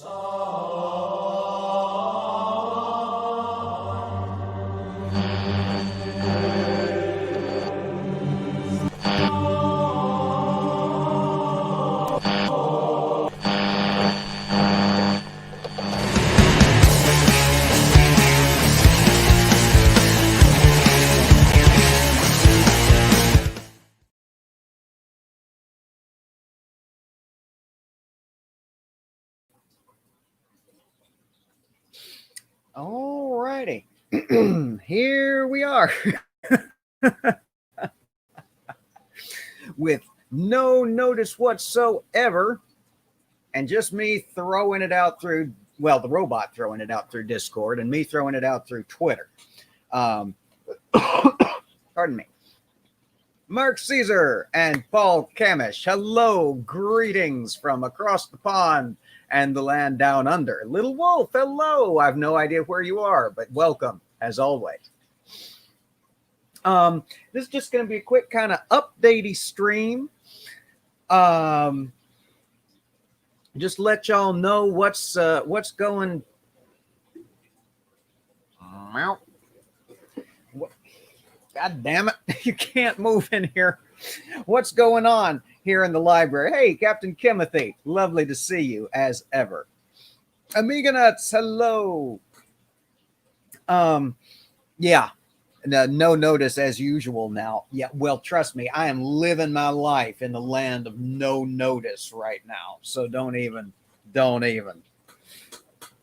All righty. Here we are with no notice whatsoever and just me throwing it out through, well, the robot throwing it out through Discord and me throwing it out through Twitter. Pardon me. Mark Caesar and Paul Kamish. Hello, greetings from across the pond and the land down under. Little Wolf, hello. I have no idea where you are, but welcome as always. This is just going to be a quick kind of updatey stream. Just let y'all know what's going. God damn it. You can't move in here. What's going on here in the library? Hey, Captain Kimothy. Lovely to see you as ever. Amiga Nuts, hello. Yeah. No notice as usual now. Yeah, well, trust me, I am living my life in the land of no notice right now. So don't even.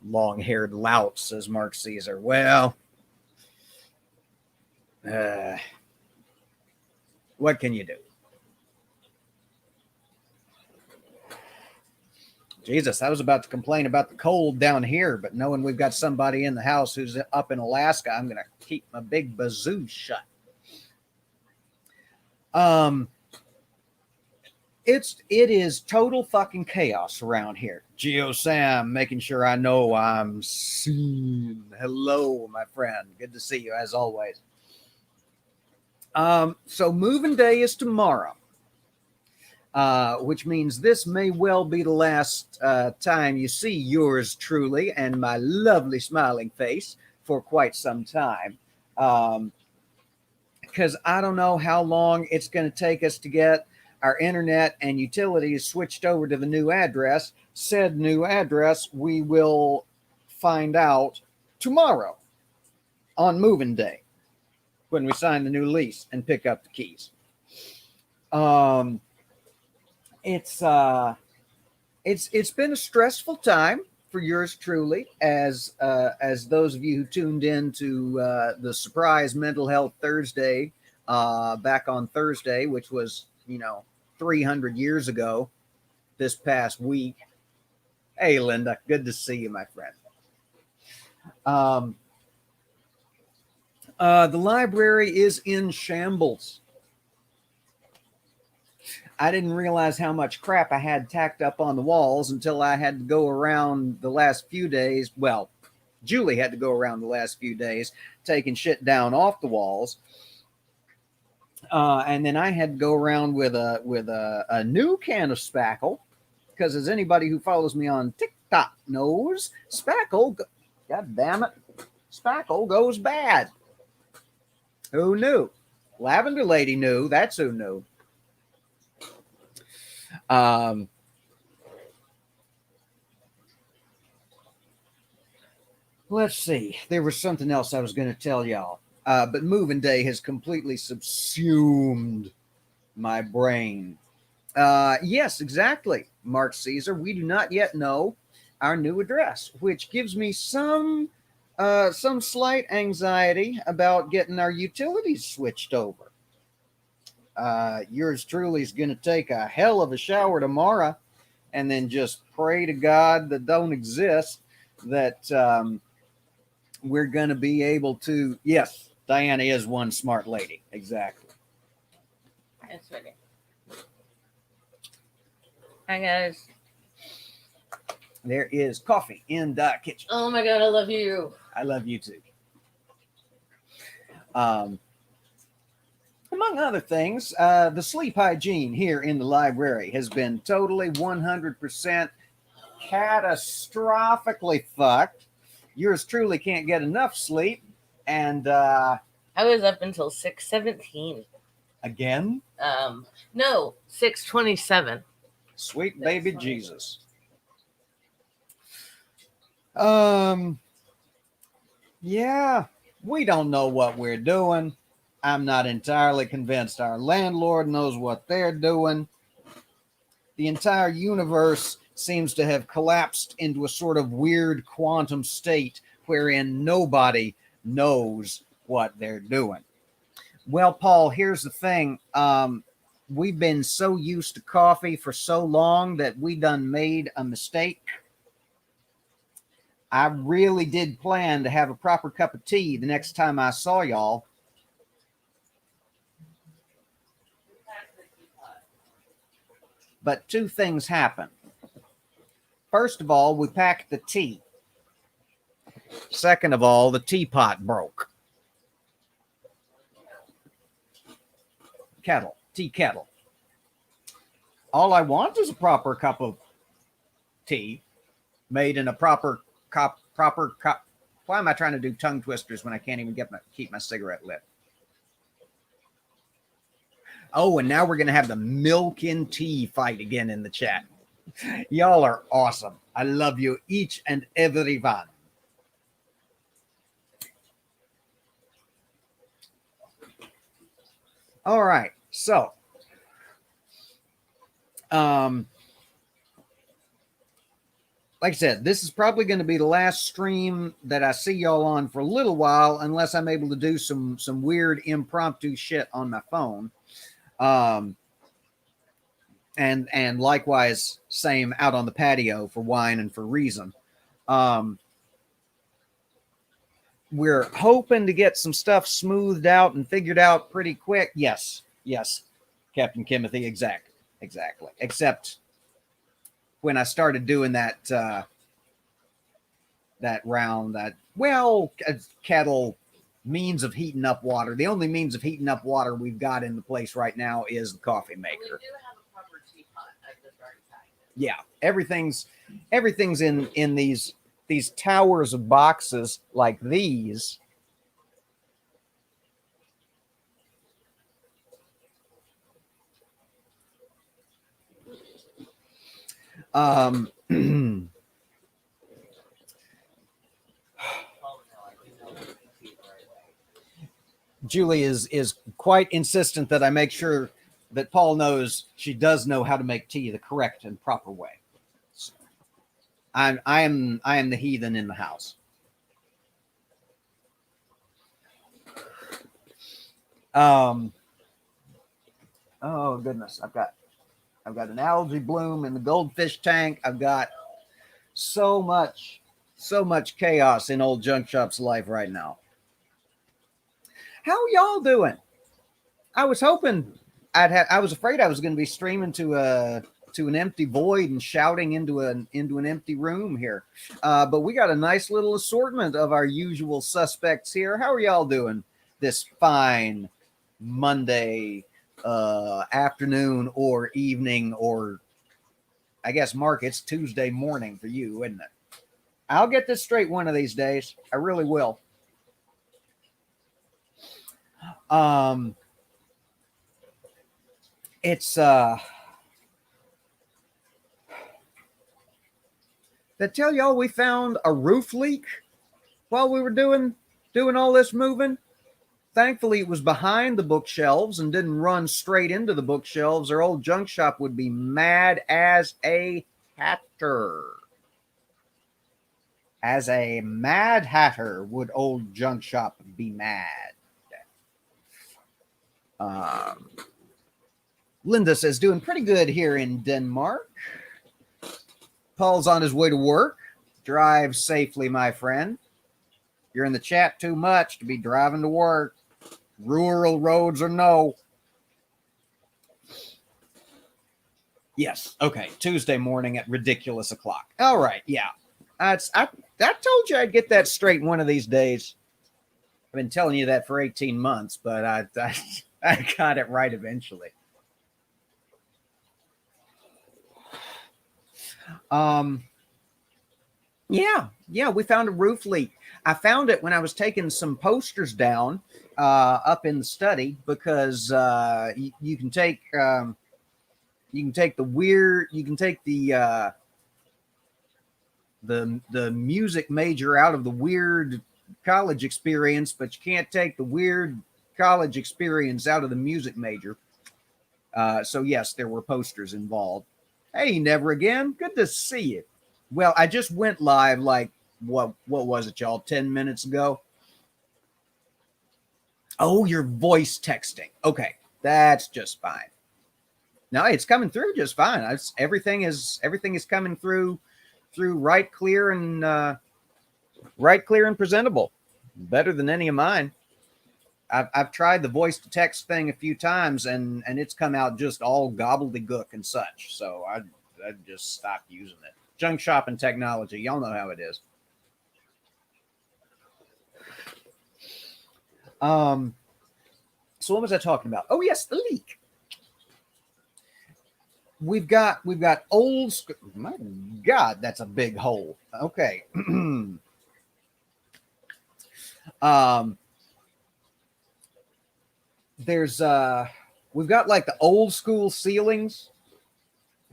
Long-haired lout, says Mark Caesar. Well, what can you do? Jesus, I was about to complain about the cold down here, but knowing we've got somebody in the house who's up in Alaska, I'm going to keep my big bazoo shut. It is total fucking chaos around here. Geo Sam making sure I know I'm seen. Hello, my friend. Good to see you as always. So moving day is tomorrow, which means this may well be the last time you see yours truly and my lovely smiling face for quite some time. Because I don't know how long it's going to take us to get our internet and utilities switched over to the new address. Said new address, we will find out tomorrow on moving day when we sign the new lease and pick up the keys. It's been a stressful time for yours truly, as those of you who tuned in to the surprise Mental Health Thursday back on Thursday, which was 300 years ago this past week. Hey, Linda, good to see you, my friend. The library is in shambles. I didn't realize how much crap I had tacked up on the walls until I had to go around the last few days. Well, Julie had to go around the last few days taking shit down off the walls. And then I had to go around with a new can of spackle, because as anybody who follows me on TikTok knows, spackle, god damn it, spackle goes bad. Who knew? Lavender Lady knew. That's who knew. Let's see. There was something else I was going to tell y'all. But moving day has completely subsumed my brain. Yes, exactly, Mark Caesar. We do not yet know our new address, which gives me some slight anxiety about getting our utilities switched over. Yours truly is going to take a hell of a shower tomorrow and then just pray to God that don't exist that we're going to be able to. Yes, Diana is one smart lady. Exactly. That's right. Hi, guys. There is coffee in the kitchen. Oh, my God. I love you. I love you, too. Among other things, the sleep hygiene here in the library has been totally 100% catastrophically fucked. Yours truly can't get enough sleep. And I was up until 6:17. again, No, 6:27. sweet That's baby funny. Jesus. Yeah, we don't know what we're doing. I'm not entirely convinced our landlord knows what they're doing. The entire universe seems to have collapsed into a sort of weird quantum state wherein nobody knows what they're doing. Well, Paul, here's the thing. We've been so used to coffee for so long that we done made a mistake. I really did plan to have a proper cup of tea the next time I saw y'all. But two things happened. First of all, we packed the tea. Second of all, the teapot broke. Tea kettle. All I want is a proper cup of tea made in a proper cup. Why am I trying to do tongue twisters when I can't even keep my cigarette lit? Oh, and now we're going to have the milk and tea fight again in the chat. Y'all are awesome. I love you, each and every one. All right. So, like I said, this is probably going to be the last stream that I see y'all on for a little while, unless I'm able to do some weird impromptu shit on my phone. And likewise, same out on the patio for wine and for reason. We're hoping to get some stuff smoothed out and figured out pretty quick. Yes, Captain Kimothy, exactly. Except when I started doing that round, kettle means of heating up water. The only means of heating up water we've got in the place right now is the coffee maker. We do have a proper teapot. I just already packed it. Yeah, everything's in these towers of boxes like these. Julie is quite insistent that I make sure that Paul knows she does know how to make tea the correct and proper way. So I am the heathen in the house. Oh goodness, I've got an algae bloom in the goldfish tank. I've got so much chaos in old Junk Shop's life right now. How y'all doing? I was hoping I was afraid I was going to be streaming to an empty void and shouting into an empty room here. But we got a nice little assortment of our usual suspects here. How are y'all doing this fine Monday afternoon or evening, or I guess, Mark, it's Tuesday morning for you, isn't it? I'll get this straight one of these days. I really will. It's did I tell y'all we found a roof leak while we were doing all this moving? Thankfully, it was behind the bookshelves and didn't run straight into the bookshelves, or old Junk Shop would be mad as a hatter. As a mad hatter would old Junk Shop be mad. Linda says, doing pretty good here in Denmark. Paul's on his way to work. Drive safely, my friend. You're in the chat too much to be driving to work. Rural roads or no. Yes. Okay. Tuesday morning at ridiculous o'clock. All right. Yeah. I told you I'd get that straight one of these days. I've been telling you that for 18 months, but I got it right eventually. Yeah, we found a roof leak. I found it when I was taking some posters down up in the study because you can take the music major out of the weird college experience, but you can't take the weird college experience out of the music major. So yes, there were posters involved. Hey, never again. Good to see you. Well, I just went live like what was it, y'all? 10 minutes ago. Oh, you're voice texting. Okay, that's just fine. No, it's coming through just fine. Everything is coming through right clear and presentable. Better than any of mine. I've tried the voice to text thing a few times and it's come out just all gobbledygook and such. So I just stopped using it. Junk shop and technology, y'all know how it is. So what was I talking about? Oh yes, the leak. We've got old school. My God, that's a big hole. Okay. There's we've got like the old school ceilings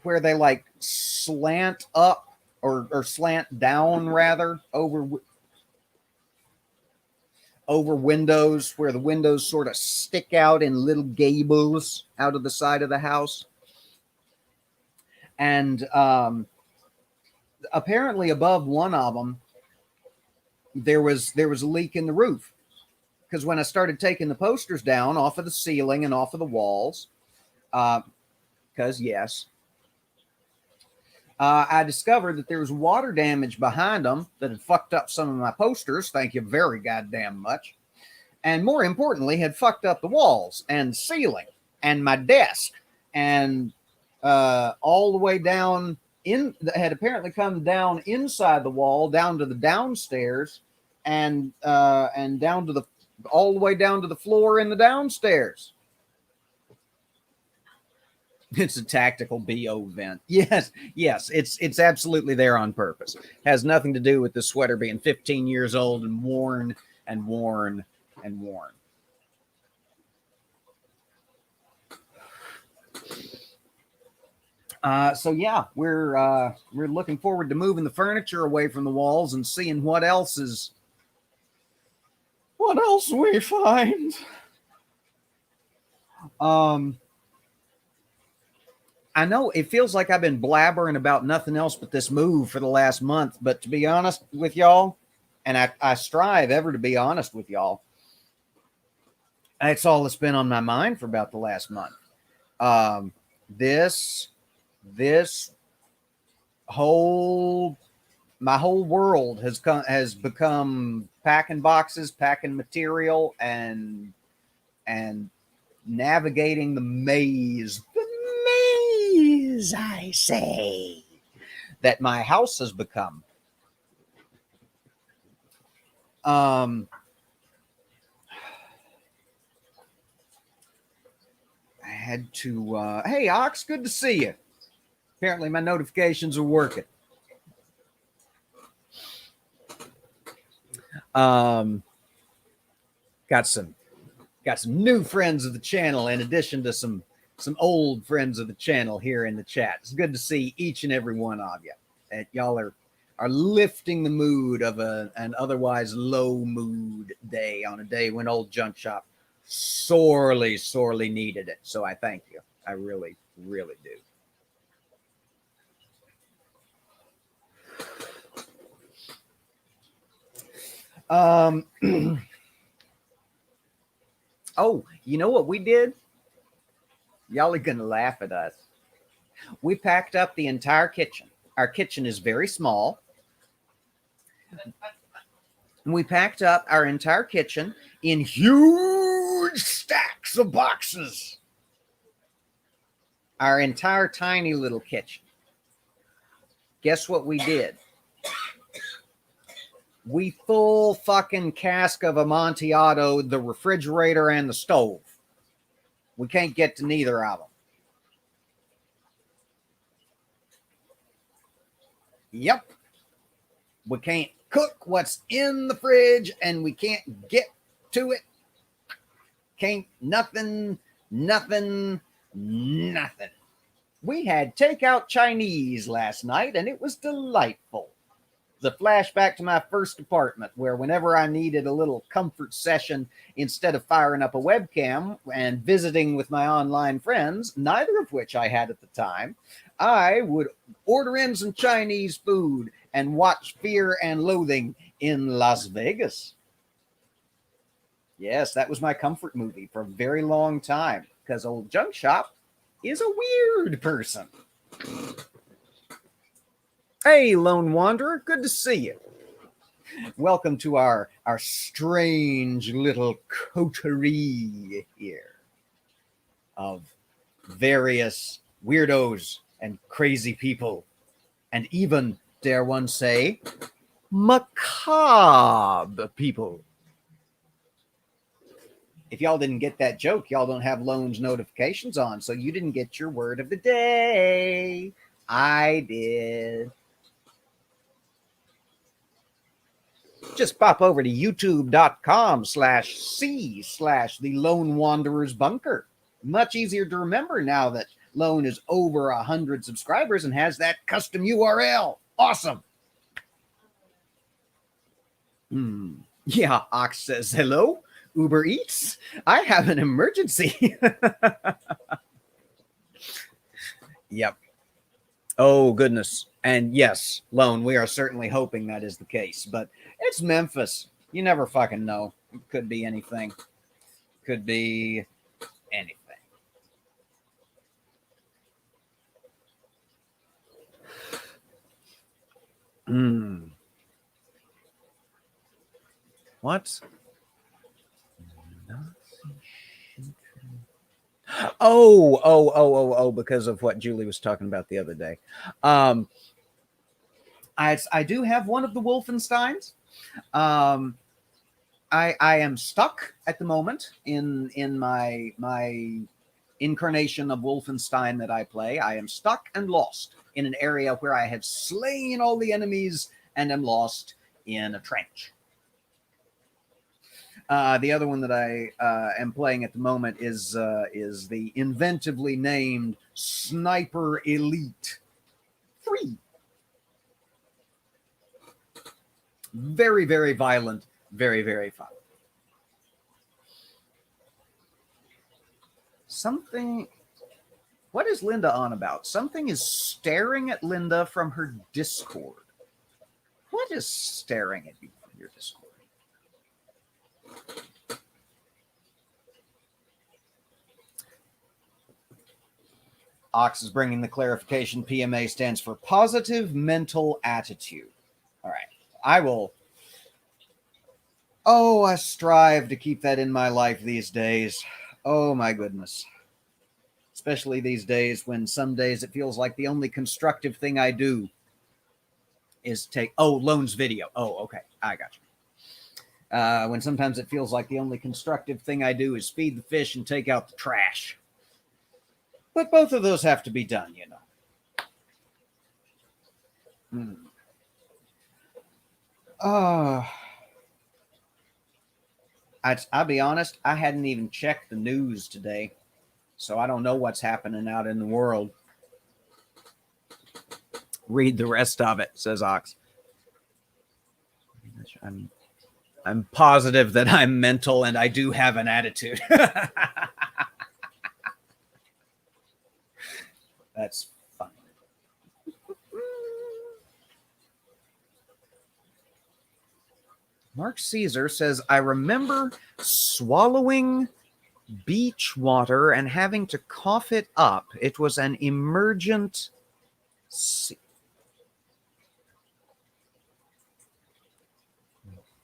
where they like slant up or slant down rather over windows, where the windows sort of stick out in little gables out of the side of the house. And apparently above one of them there was a leak in the roof, because when I started taking the posters down off of the ceiling and off of the walls, because yes, I discovered that there was water damage behind them that had fucked up some of my posters. Thank you very goddamn much. And more importantly, had fucked up the walls and ceiling and my desk, and all the way down had apparently come down inside the wall, down to the downstairs, and down to the all the way down to the floor in the downstairs. It's a tactical BO vent. Yes, it's absolutely there on purpose. Has nothing to do with the sweater being 15 years old and worn and worn and worn. So yeah, we're looking forward to moving the furniture away from the walls and seeing what else we find. I know it feels like I've been blabbering about nothing else but this move for the last month, but to be honest with y'all, and I strive ever to be honest with y'all, that's all that's been on my mind for about the last month. This whole my whole world has become packing boxes, packing material, and navigating the maze, I say, that my house has become. I had to hey Ox, good to see you. Apparently my notifications are working. Got some new friends of the channel in addition to some old friends of the channel here in the chat. It's good to see each and every one of you. And y'all are lifting the mood of an otherwise low mood day, on a day when old Junk Shop sorely needed it. So I thank you. I really do. Oh, you know what we did? Y'all are gonna laugh at us. We packed up the entire kitchen. Our kitchen is very small. We packed up our entire kitchen in huge stacks of boxes. Our entire tiny little kitchen. Guess what we did? We full fucking cask of Amontillado the refrigerator and the stove. We can't get to neither of them. Yep. We can't cook what's in the fridge and we can't get to it. Can't nothing. We had takeout Chinese last night and it was delightful. The flashback to my first apartment, where whenever I needed a little comfort session, instead of firing up a webcam and visiting with my online friends, neither of which I had at the time, I would order in some Chinese food and watch Fear and Loathing in Las Vegas. Yes, that was my comfort movie for a very long time, because old Junk Shop is a weird person. Hey, Lone Wanderer, good to see you. Welcome to our strange little coterie here of various weirdos and crazy people, and even, dare one say, macabre people. If y'all didn't get that joke, y'all don't have Lone's notifications on, so you didn't get your word of the day. I did. Just pop over to youtube.com/c/the Lone Wanderer's Bunker. Much easier to remember now that Lone is over 100 subscribers and has that custom URL. Awesome. Yeah, Ox says, hello, Uber Eats. I have an emergency. Yep. Oh, goodness. And yes, Lone, we are certainly hoping that is the case. But it's Memphis. You never fucking know. It could be anything. Could be anything. What? Oh, because of what Julie was talking about the other day. I do have one of the Wolfensteins. I am stuck at the moment in my incarnation of Wolfenstein that I play. I am stuck and lost in an area where I have slain all the enemies and am lost in a trench. The other one that I am playing at the moment is the inventively named Sniper Elite 3. Very, very violent. Very, very fun. Something. What is Linda on about? Something is staring at Linda from her Discord. What is staring at you from your Discord? Ox is bringing the clarification. PMA stands for positive mental attitude. All right. I will. Oh, I strive to keep that in my life these days. Oh, my goodness. Especially these days when some days it feels like the only constructive thing I do is take. Oh, Lone's video. Oh, okay. I got you. When sometimes it feels like the only constructive thing I do is feed the fish and take out the trash. But both of those have to be done, you know. I'll be honest, I hadn't even checked the news today, so I don't know what's happening out in the world. Read the rest of it, says Ox. I'm positive that I'm mental and I do have an attitude. That's funny. Mark Caesar says, I remember swallowing beach water and having to cough it up. It was an emergent.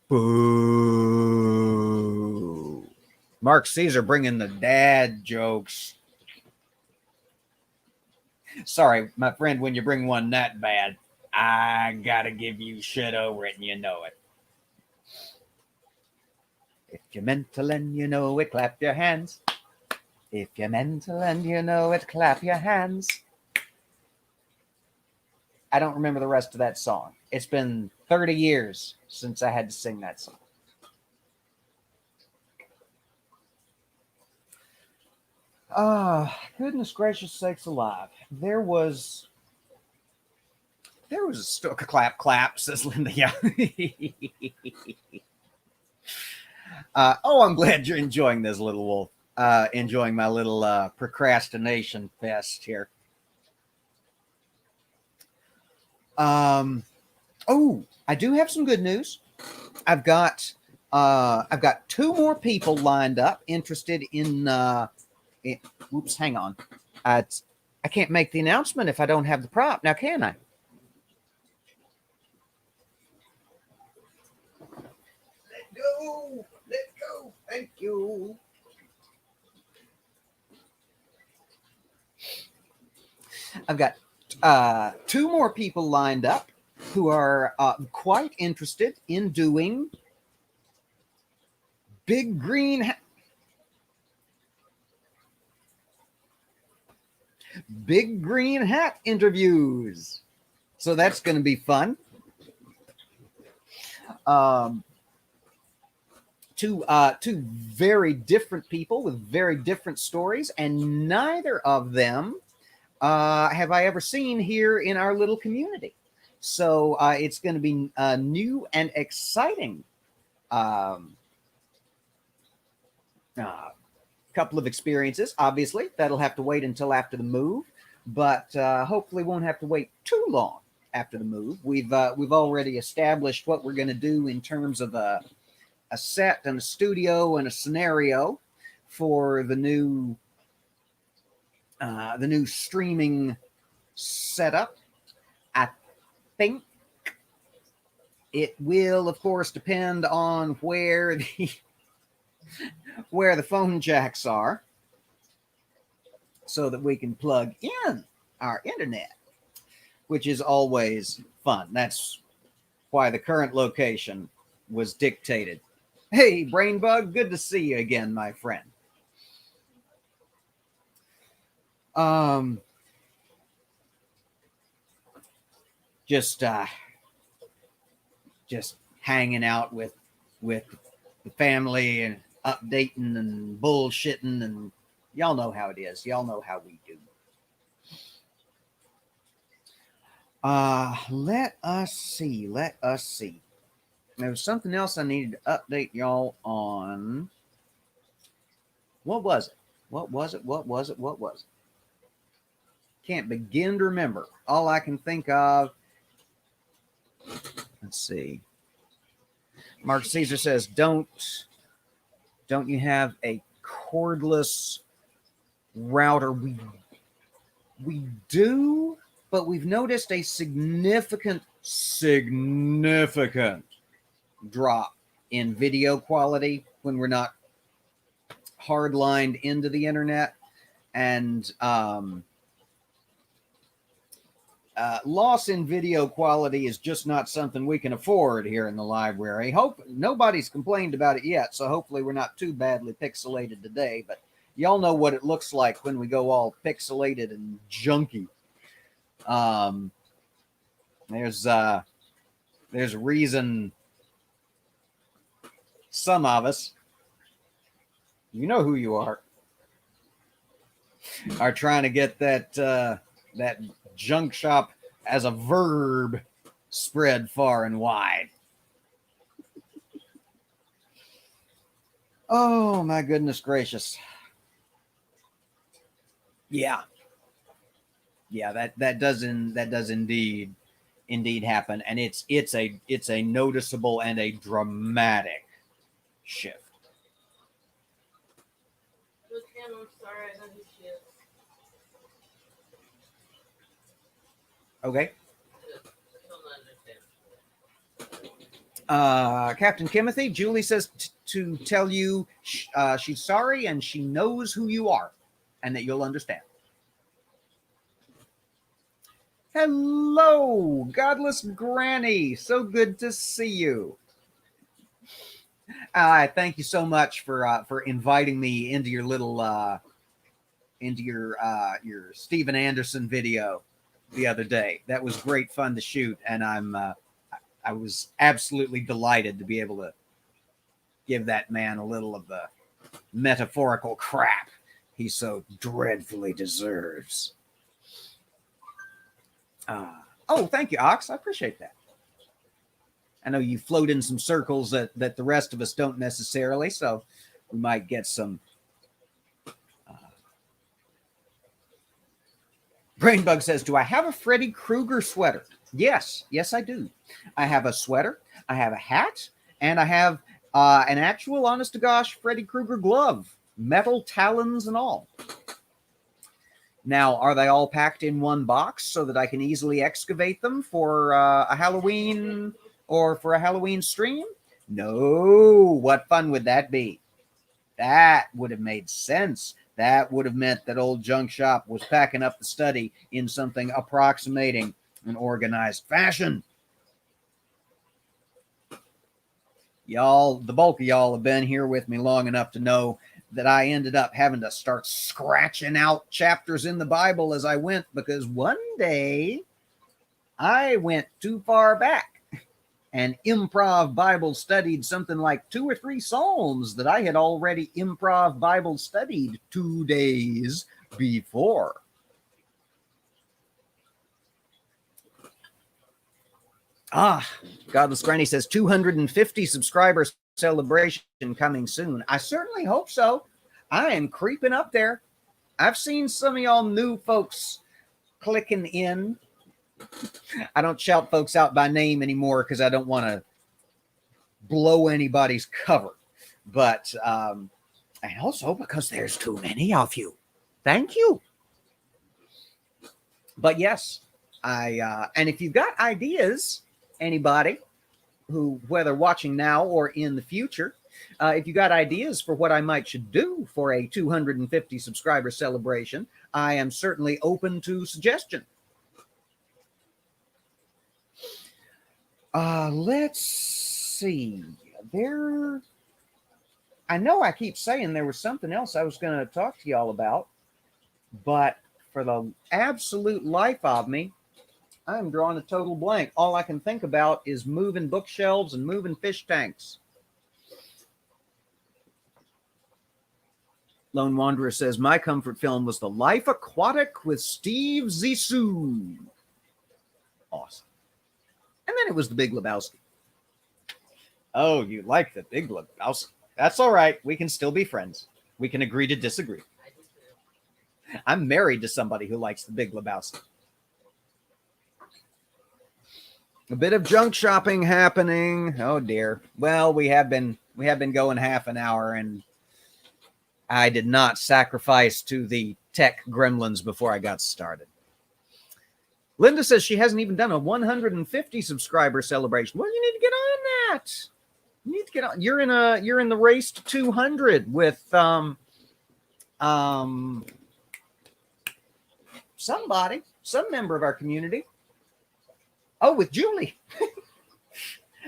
Boo. Mark Caesar bringing the dad jokes. Sorry, my friend, when you bring one that bad, I gotta give you shit over it and you know it. If you're mental and you know it, clap your hands. If you're mental and you know it, clap your hands. I don't remember the rest of that song. It's been 30 years since I had to sing that song. Goodness gracious sakes alive. There was a clap clap, says Linda. Yeah. I'm glad you're enjoying this, little wolf. Enjoying my little procrastination fest here. I do have some good news. I've got 2 more people lined up interested in. Oops, hang on. I can't make the announcement if I don't have the prop. Now, can I? Let go. Thank you. I've got 2 more people lined up who are quite interested in doing big green hat interviews. So that's going to be fun. Two very different people with very different stories, and neither of them have I ever seen here in our little community. So it's going to be new and exciting. Couple of experiences. Obviously, that'll have to wait until after the move, but hopefully won't have to wait too long after the move. We've already established what we're going to do in terms of a set and a studio and a scenario for the new streaming setup. I think it will, of course, depend on where the phone jacks are, so that we can plug in our internet, which is always fun. That's why the current location was dictated. Hey, Brainbug, good to see you again, my friend. Just hanging out with the family and updating and bullshitting, and y'all know how it is. Y'all know how we do. Let us see. There was something else I needed to update y'all on. What was it? Can't begin to remember. All I can think of. Let's see. Mark Caesar says, don't you have a cordless router? We do, but we've noticed a significant drop in video quality when we're not hardlined into the internet, and loss in video quality is just not something we can afford here in the library. Hope nobody's complained about it yet, so hopefully we're not too badly pixelated today, but y'all know what it looks like when we go all pixelated and junky. There's a reason some of us, you know who you are trying to get that junk shop as a verb spread far and wide. Oh my goodness gracious. Yeah, that does indeed happen, and it's a noticeable and a dramatic shift. I'm sorry, I know who she is. Okay. Captain Timothy, Julie says to tell you she's sorry and she knows who you are and that you'll understand. Hello, Godless Granny. So good to see you. Thank you so much for inviting me into your little your Steven Anderson video. the other day. That was great fun to shoot, and I was absolutely delighted to be able to give that man a little of the metaphorical crap he so dreadfully deserves. Oh, thank you, Ox. I appreciate that. I know you float in some circles that the rest of us don't necessarily, so we might get some. Brainbug says, do I have a Freddy Krueger sweater? Yes, I do. I have a sweater, I have a hat, and I have an actual, honest to gosh, Freddy Krueger glove, metal talons and all. Now, are they all packed in one box so that I can easily excavate them for a Halloween or for a Halloween stream? No. What fun would that be? That would have made sense. That would have meant that old Junk Shop was packing up the study in something approximating an organized fashion. Y'all, the bulk of y'all have been here with me long enough to know that I ended up having to start scratching out chapters in the Bible as I went, because one day I went too far back and Improv Bible studied something like 2 or 3 Psalms that I had already Improv Bible studied 2 days before. Godless Granny says 250 subscribers celebration coming soon. I certainly hope so. I am creeping up there. I've seen some of y'all new folks clicking in. I don't shout folks out by name anymore because I don't want to blow anybody's cover. But, and also because there's too many of you. Thank you. But yes, and if you've got ideas, anybody who, whether watching now or in the future, if you got ideas for what I might should do for a 250 subscriber celebration, I am certainly open to suggestion. Let's see. I know I keep saying there was something else I was going to talk to y'all about, but for the absolute life of me, I'm drawing a total blank. All I can think about is moving bookshelves and moving fish tanks. Lone Wanderer says, my comfort film was The Life Aquatic with Steve Zissou. Awesome. And then it was The Big Lebowski. Oh, you like The Big Lebowski. That's all right. We can still be friends. We can agree to disagree. I'm married to somebody who likes The Big Lebowski. A bit of junk shopping happening. Oh dear. Well, we have been going half an hour, and I did not sacrifice to the tech gremlins before I got started. Linda says she hasn't even done a 150 subscriber celebration. Well, you need to get on that. You need to get on. You're in the race to 200 with somebody, some member of our community. Oh, with Julie.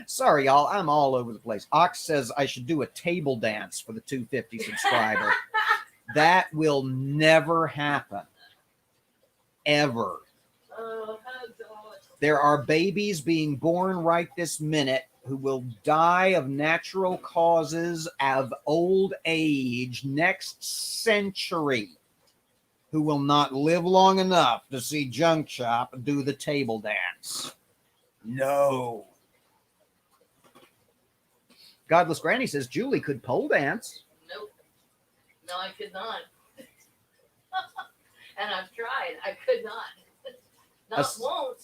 Sorry, y'all. I'm all over the place. Ox says I should do a table dance for the 250 subscriber. That will never happen. Ever. There are babies being born right this minute who will die of natural causes of old age next century, who will not live long enough to see Junk Shop do the table dance. No. Godless Granny says Julie could pole dance. Nope. No, I could not. And I've tried. I could not. Won't.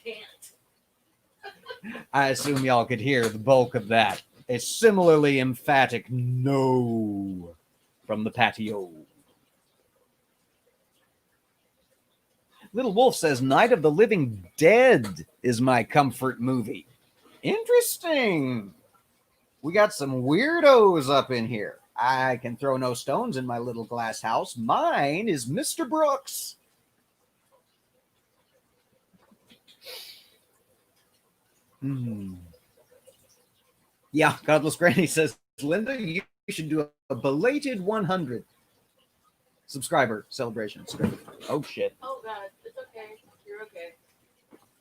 Can't. I assume y'all could hear the bulk of that. A similarly emphatic no from the patio. Little Wolf says Night of the Living Dead is my comfort movie. Interesting. We got some weirdos up in here. I can throw no stones in my little glass house. Mine is Mr. Brooks. Yeah, Godless Granny says, Linda, you should do a belated 100 subscriber celebration. Oh, shit. Oh, God. It's okay. You're okay.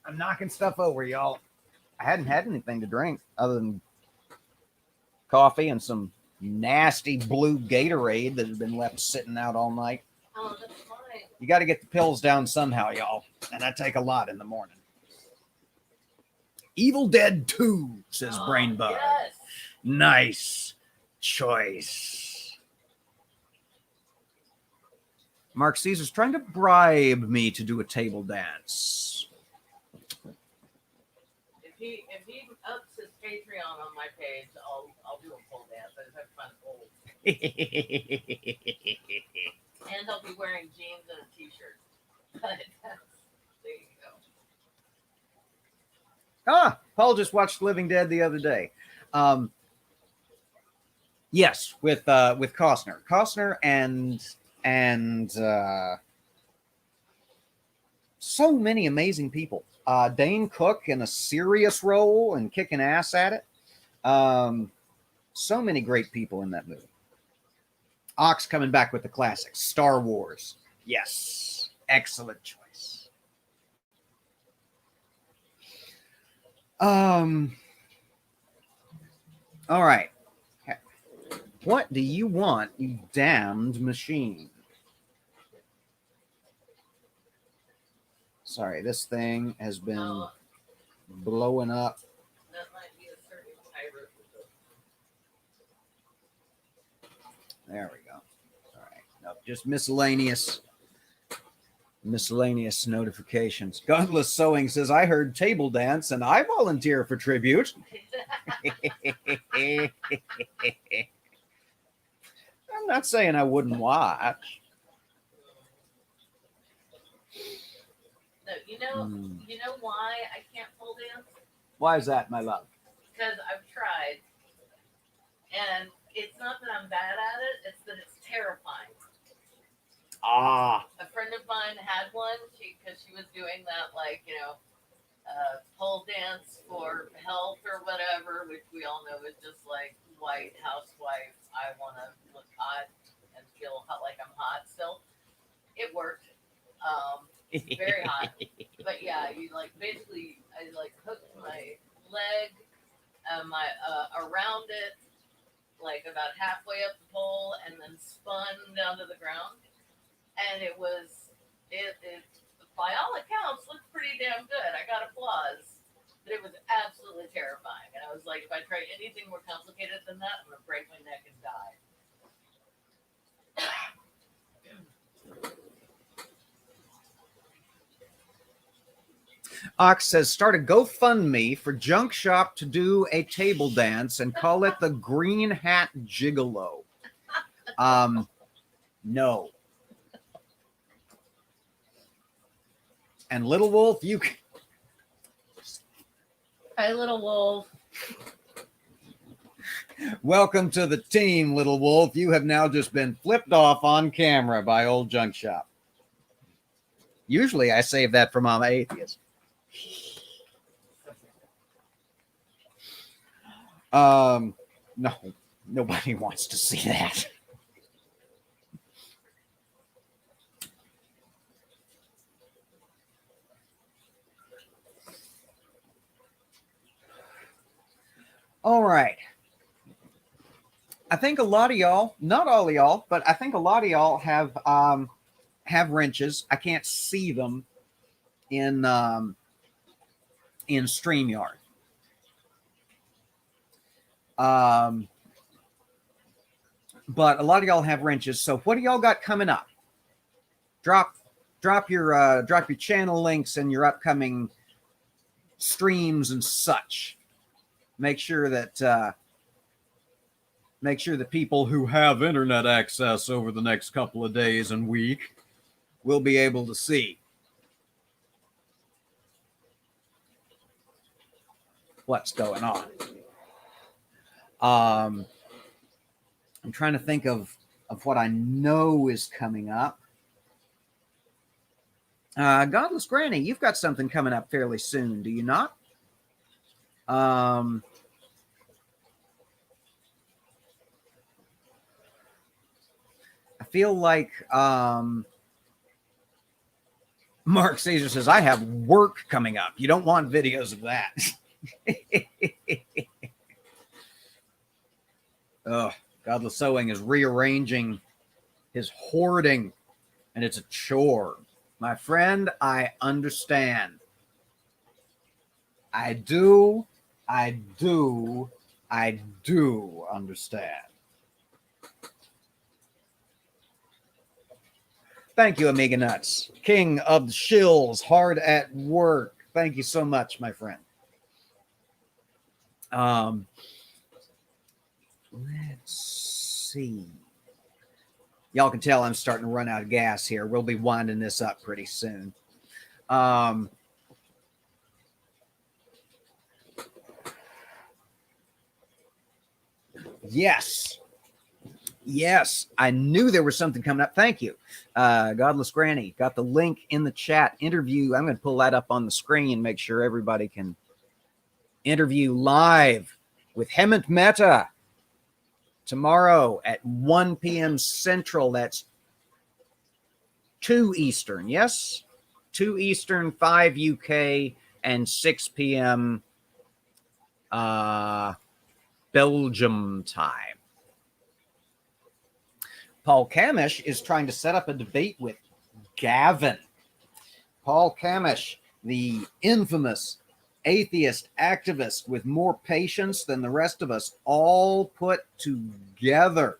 I'm knocking stuff over, y'all. I hadn't had anything to drink other than coffee and some nasty blue Gatorade that had been left sitting out all night. Oh, that's fine. You got to get the pills down somehow, y'all. And I take a lot in the morning. Evil Dead 2, says Brainbug. Yes. Nice choice. Mark Caesar's trying to bribe me to do a table dance. If he ups his Patreon on my page, I'll do a pole dance. I just have fun poles. And I'll be wearing jeans and a t-shirt. But there you go. Paul just watched Living Dead the other day. Yes, with Costner. Costner and so many amazing people. Dane Cook in a serious role and kicking ass at it. So many great people in that movie. Ox coming back with the classics. Star Wars. Yes. Excellent choice. All right. What do you want, you damned machine? Sorry, this thing has been blowing up. That might be a certain pirate. There we go. All right. Nope, just miscellaneous notifications. Godless Sewing says, I heard table dance and I volunteer for tribute. I'm not saying I wouldn't watch. No, you know why I can't pole dance? Why is that, my love? Because I've tried, and it's not that I'm bad at it; it's that it's terrifying. Ah. A friend of mine had one because she was doing that, like, pole dance for health or whatever, which we all know is just like white housewife. I want to look hot and feel hot, like I'm hot still. It worked. It's very hot. But yeah, you I hooked my leg, my around it, like about halfway up the pole, and then spun down to the ground. And it by all accounts looked pretty damn good. I got applause, but it was absolutely terrifying. And I was like, if I try anything more complicated than that, I'm gonna break my neck and die. Ox says, start a GoFundMe for Junk Shop to do a table dance and call it the Green Hat Gigolo. No. And Little Wolf, you can... Hi, Little Wolf. Welcome to the team, Little Wolf. You have now just been flipped off on camera by old Junk Shop. Usually I save that for Mama Atheist. No, nobody wants to see that. All right. I think a lot of y'all, not all of y'all, but I think a lot of y'all have wrenches. I can't see them in StreamYard. But a lot of y'all have wrenches. So what do y'all got coming up? Drop your channel links and your upcoming streams and such. Make sure that people who have internet access over the next couple of days and week will be able to see what's going on. I'm trying to think of what I know is coming up. Godless Granny, you've got something coming up fairly soon, do you not? I feel like Mark Caesar says, I have work coming up. You don't want videos of that. Oh, Godless Sewing is rearranging his hoarding, and it's a chore. My friend, I understand. I do understand. Thank you, Amiga Nuts. King of the shills, hard at work. Thank you so much, my friend. Let's see. Y'all can tell I'm starting to run out of gas here. We'll be winding this up pretty soon. Yes. Yes, I knew there was something coming up. Thank you. Godless Granny got the link in the chat. Interview. I'm going to pull that up on the screen and make sure everybody can interview live with Hemant Mehta tomorrow at 1 p.m. Central. That's 2 Eastern. Yes? 2 Eastern, 5 UK, and 6 p.m. Belgium time. Paul Kamish is trying to set up a debate with Gavin. Paul Kamish, the infamous atheist activist with more patience than the rest of us all put together.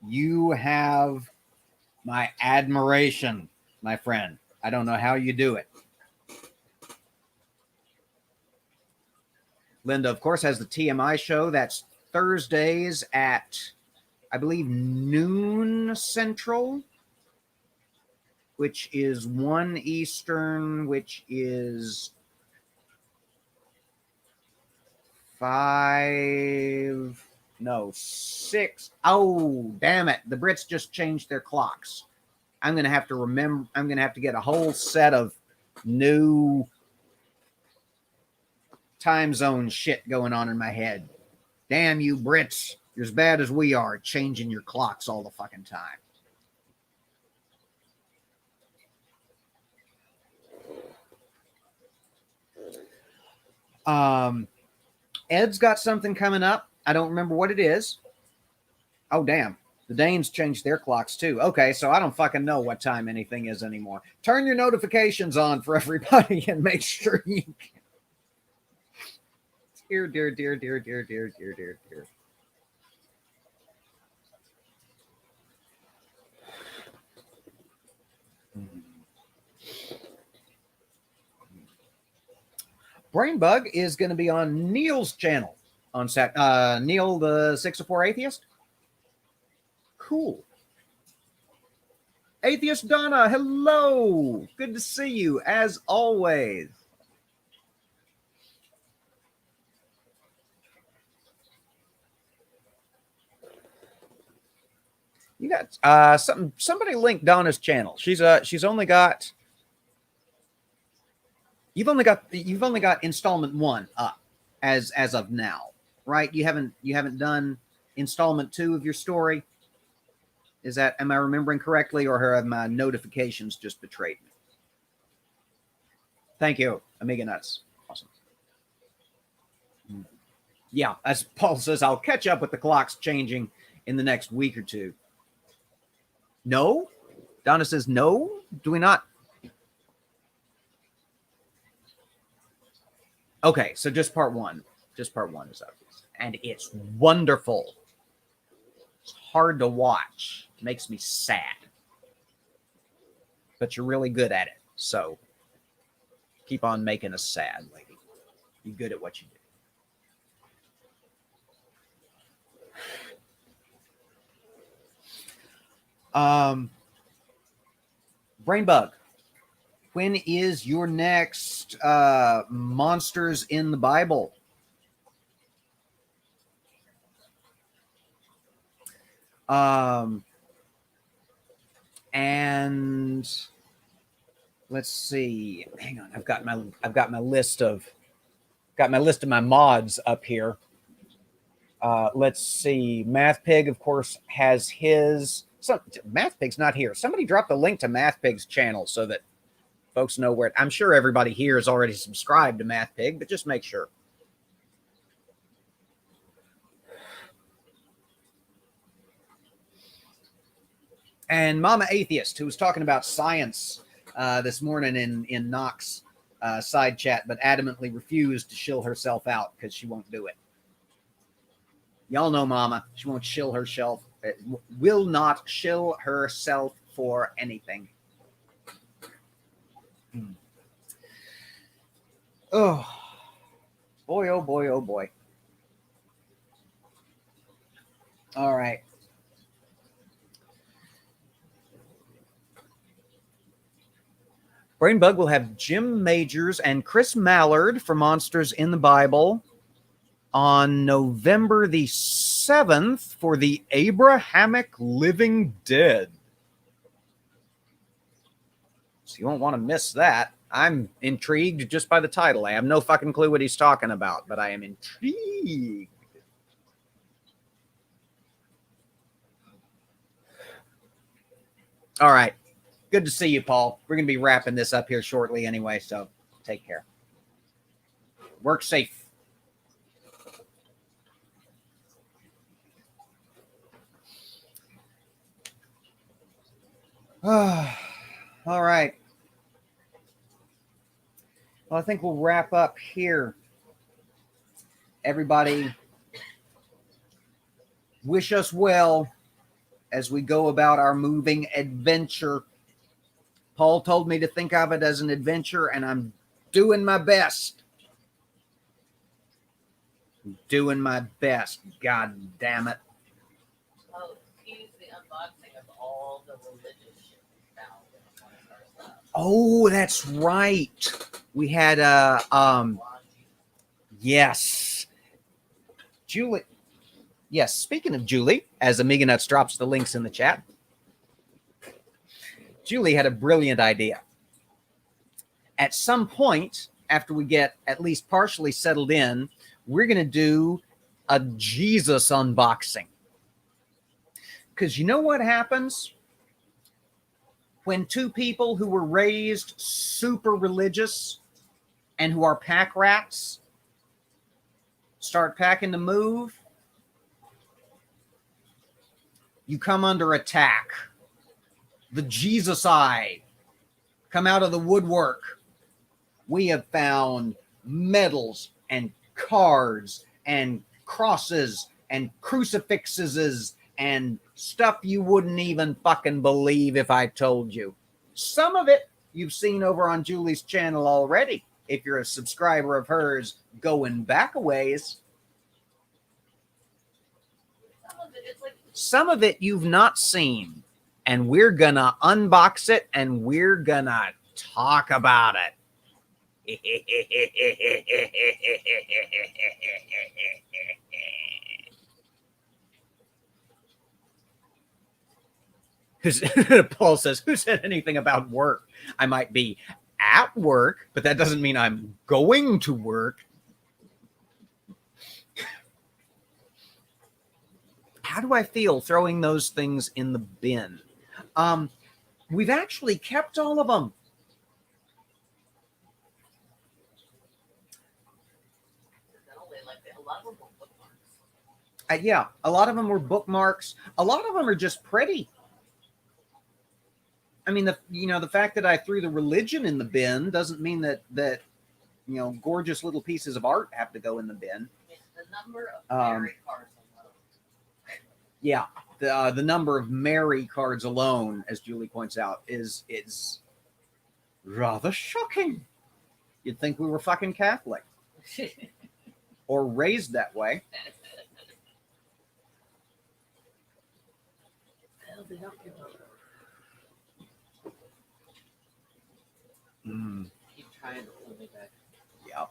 You have my admiration, my friend. I don't know how you do it. Linda, of course, has the TMI show. That's Thursdays at, I believe, noon Central, which is 1 Eastern, which is 6. Oh, damn it. The Brits just changed their clocks. I'm going to have to remember. I'm going to have to get a whole set of new time zone shit going on in my head. Damn you Brits. You're as bad as we are, changing your clocks all the fucking time. Ed's got something coming up. I don't remember what it is. Oh, damn. The Danes changed their clocks too. Okay, so I don't fucking know what time anything is anymore. Turn your notifications on for everybody and make sure you can. Dear. Brainbug is going to be on Neil's channel on Neil, the 604 Atheist. Cool. Atheist Donna, hello. Good to see you as always. You got somebody link Donna's channel. She's only got you've only got installment 1 up as of now, right? You haven't done installment 2 of your story. Am I remembering correctly, or have my notifications just betrayed me? Thank you, Amiga Nuts. Awesome. Yeah, as Paul says, I'll catch up with the clocks changing in the next week or 2. No? Donna says no? Do we not? Okay, so just part 1. Just part 1 is up. And it's wonderful. It's hard to watch. It makes me sad. But you're really good at it. So keep on making us sad, lady. You're good at what you do. Brainbug, when is your next Monsters in the Bible? And let's see. Hang on, I've got my list of my mods up here. Let's see. Math Pig, of course, has his. Math Pig's not here. Somebody drop the link to Math Pig's channel so that folks know where. I'm sure everybody here is already subscribed to Math Pig, but just make sure. And Mama Atheist, who was talking about science this morning in Knox side chat, but adamantly refused to shill herself out because she won't do it. Y'all know Mama. She won't shill herself. Will not shill herself for anything. Oh, boy, oh, boy, oh, boy. All right. Brainbug will have Jim Majors and Chris Mallard for Monsters in the Bible on November the 7th for the Abrahamic Living Dead. So you won't want to miss that. I'm intrigued just by the title. I have no fucking clue what he's talking about, but I am intrigued. All right. Good to see you, Paul. We're going to be wrapping this up here shortly anyway, so take care. Work safe. All right. Well, I think we'll wrap up here. Everybody, wish us well as we go about our moving adventure. Paul told me to think of it as an adventure, and I'm doing my best. Doing my best. God damn it. Oh, here's the unboxing of all the religious shit we found in one of our stuff. Oh, that's right. We had yes. Julie. Yes, speaking of Julie, as Amiga Nuts drops the links in the chat, Julie had a brilliant idea. At some point, after we get at least partially settled in, we're going to do a Jesus unboxing. Because you know what happens when two people who were raised super religious and who are pack rats start packing to move? You come under attack. The Jesus eye come out of the woodwork. We have found medals and cards and crosses and crucifixes and stuff you wouldn't even fucking believe if I told you. Some of it you've seen over on Julie's channel already, if you're a subscriber of hers going back a ways. Some of it you've not seen, and we're gonna unbox it and we're gonna talk about it. Paul says, who said anything about work? I might be at work, but that doesn't mean I'm going to work. How do I feel throwing those things in the bin? We've actually kept all of them. Yeah, a lot of them were bookmarks. A lot of them are just pretty. I mean, the fact that I threw the religion in the bin doesn't mean that gorgeous little pieces of art have to go in the bin. The number of Mary cards alone. Yeah, the number of Mary cards alone, as Julie points out, is rather shocking. You'd think we were fucking Catholic or raised that way. Keep trying to pull me back. Yep.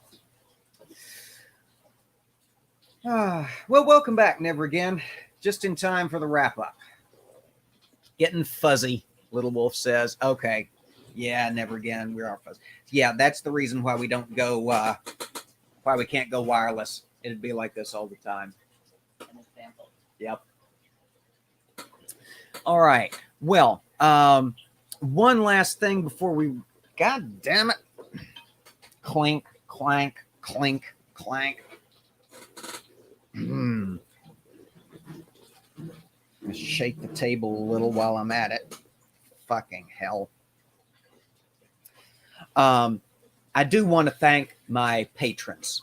Well, welcome back, Never Again. Just in time for the wrap up. Getting fuzzy, Little Wolf says. Okay. Yeah, Never Again. We are fuzzy. Yeah, that's the reason why we don't go, why we can't go wireless. It'd be like this all the time. An example. Yep. All right. Well, one last thing before we, God damn it. Clink, clank, clink, clank. Let's shake the table a little while I'm at it. Fucking hell. I do want to thank my patrons,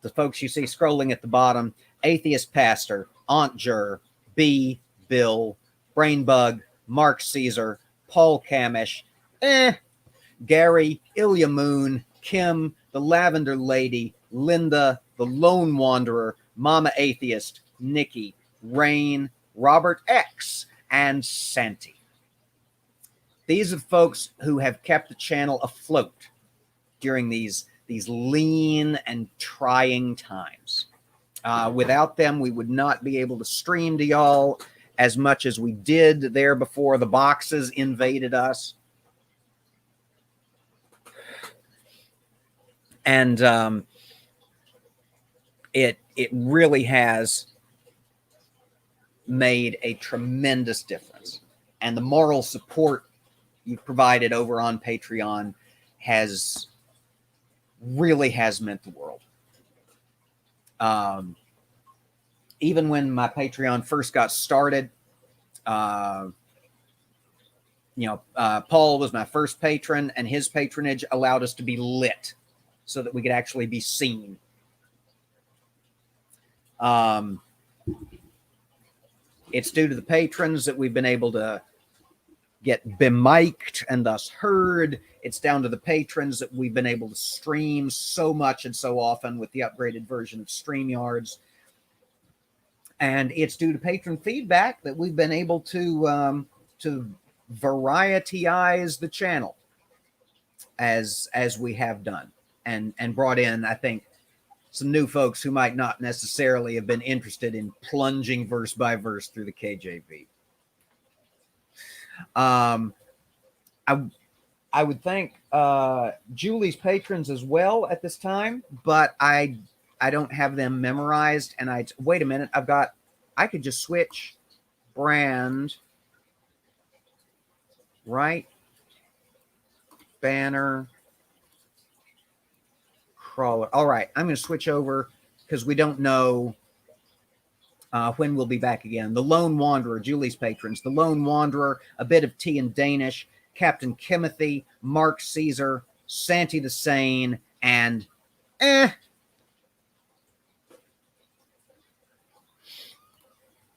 the folks you see scrolling at the bottom: Atheist Pastor, Aunt Jur, B, Bill, Brainbug, Mark Caesar, Paul Camish, Gary, Ilya Moon, Kim, the Lavender Lady, Linda, the Lone Wanderer, Mama Atheist, Nikki, Rain, Robert X, and Santi. These are folks who have kept the channel afloat during these lean and trying times. Without them, we would not be able to stream to y'all as much as we did there before the boxes invaded us. And it really has made a tremendous difference. And the moral support you've provided over on Patreon really has meant the world. Even when my Patreon first got started, Paul was my first patron, and his patronage allowed us to be lit so that we could actually be seen. It's due to the patrons that we've been able to get bemiked and thus heard. It's down to the patrons that we've been able to stream so much and so often with the upgraded version of StreamYards. And it's due to patron feedback that we've been able to varietyize the channel as we have done, and brought in, I think, some new folks who might not necessarily have been interested in plunging verse by verse through the KJV. I would thank Julie's patrons as well at this time, but I don't have them memorized. And wait a minute, I could just switch brand, right? Banner, crawler. All right, I'm going to switch over because we don't know when we'll be back again. The Lone Wanderer, Julie's patrons. The Lone Wanderer, a bit of tea in Danish, Captain Kimothy, Mark Caesar, Santi the Sane, and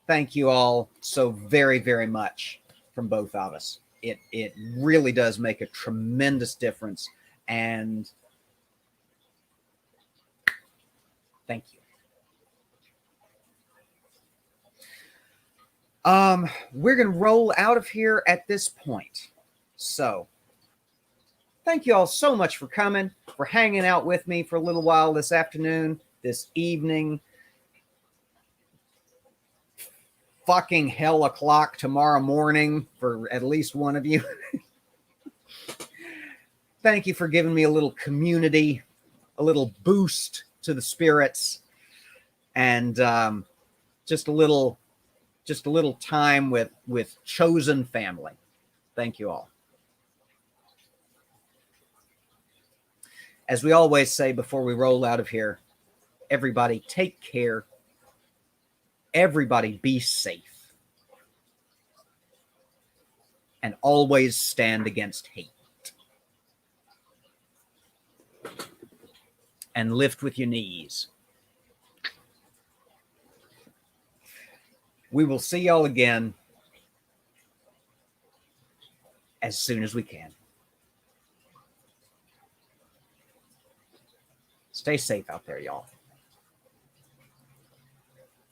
Thank you all so very, very much from both of us. It really does make a tremendous difference, and thank you. We're going to roll out of here at this point. So thank you all so much for coming, for hanging out with me for a little while this afternoon, this evening. Fucking hell o'clock tomorrow morning for at least one of you. Thank you for giving me a little community, a little boost to the spirits, and just a little time with chosen family. Thank you all. As we always say before we roll out of here, everybody take care. Everybody be safe. And always stand against hate. And lift with your knees. We will see y'all again as soon as we can. Stay safe out there, y'all.